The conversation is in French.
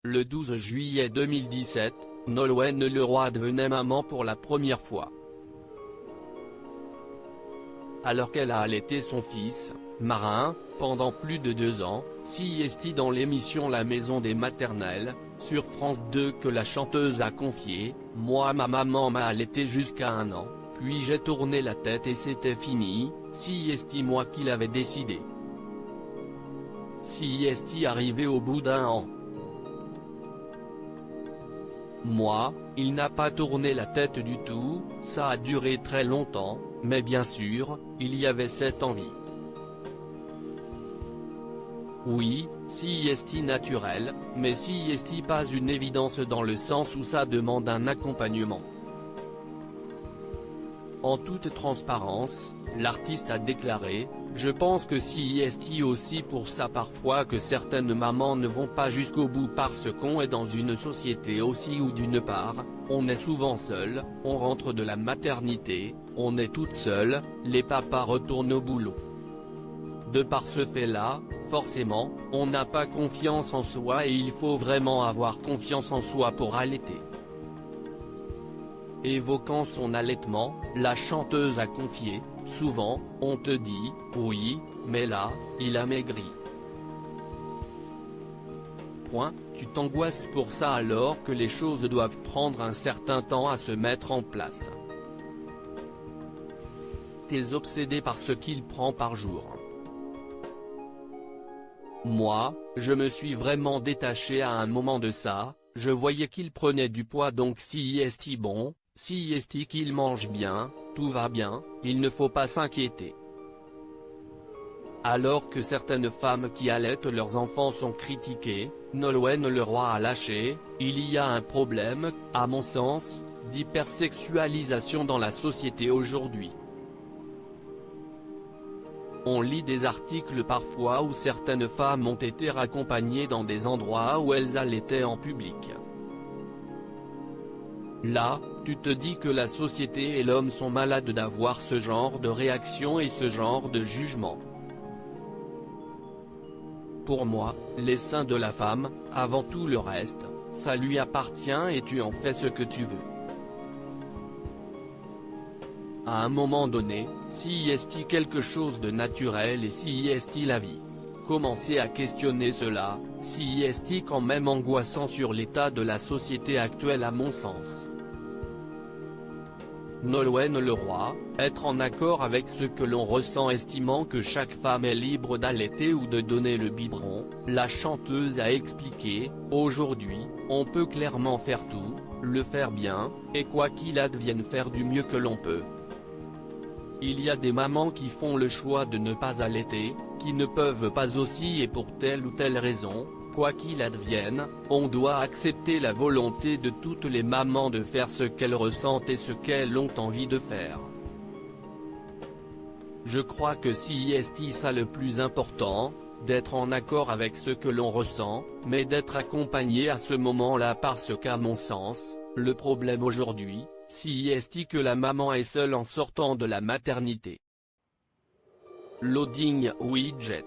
Le 12 juillet 2017, Nolwenn Leroy devenait maman pour la première fois. Alors qu'elle a allaité son fils, Marin, pendant plus de 2 ans, s'y dans l'émission La Maison des Maternelles, sur France 2 que la chanteuse a confié « Moi ma maman m'a allaité jusqu'à 1 an, puis j'ai tourné la tête et c'était fini, s'y moi qui l'avais décidé. S'y arrivé au bout d'1 an. Moi, il n'a pas tourné la tête du tout, ça a duré très longtemps, mais bien sûr, il y avait cette envie. Oui, s'y naturel, mais s'y pas une évidence dans le sens où ça demande un accompagnement. En toute transparence, l'artiste a déclaré « Je pense que s'y aussi pour ça parfois que certaines mamans ne vont pas jusqu'au bout parce qu'on est dans une société aussi où d'une part, on est souvent seul, on rentre de la maternité, on est toute seule, les papas retournent au boulot. De par ce fait-là, forcément, on n'a pas confiance en soi et il faut vraiment avoir confiance en soi pour allaiter. » Évoquant son allaitement, la chanteuse a confié « Souvent, on te dit, oui, mais là, il a maigri. Tu t'angoisses pour ça alors que les choses doivent prendre un certain temps à se mettre en place. T'es obsédé par ce qu'il prend par jour. Moi, je me suis vraiment détaché à un moment de ça, je voyais qu'il prenait du poids donc s'y bon, s'y qu'il mange bien, tout va bien, il ne faut pas s'inquiéter. Alors que certaines femmes qui allaitent leurs enfants sont critiquées, Nolwenn Leroy a lâché, il y a un problème, à mon sens, d'hypersexualisation dans la société aujourd'hui. On lit des articles parfois où certaines femmes ont été raccompagnées dans des endroits où elles allaitaient en public. Là, tu te dis que la société et l'homme sont malades d'avoir ce genre de réaction et ce genre de jugement. Pour moi, les seins de la femme, avant tout le reste, ça lui appartient et tu en fais ce que tu veux. À un moment donné, s'y quelque chose de naturel et s'y la vie. Commencez à questionner cela, s'y quand même angoissant sur l'état de la société actuelle à mon sens. Nolwenn Leroy, être en accord avec ce que l'on ressent estimant que chaque femme est libre d'allaiter ou de donner le biberon, la chanteuse a expliqué, aujourd'hui, on peut clairement faire tout, le faire bien, et quoi qu'il advienne faire du mieux que l'on peut. Il y a des mamans qui font le choix de ne pas allaiter, qui ne peuvent pas aussi et pour telle ou telle raison, quoi qu'il advienne, on doit accepter la volonté de toutes les mamans de faire ce qu'elles ressentent et ce qu'elles ont envie de faire. Je crois que s'y ça le plus important, d'être en accord avec ce que l'on ressent, mais d'être accompagné à ce moment-là parce qu'à mon sens, le problème aujourd'hui, s'y que la maman est seule en sortant de la maternité. Loading widget.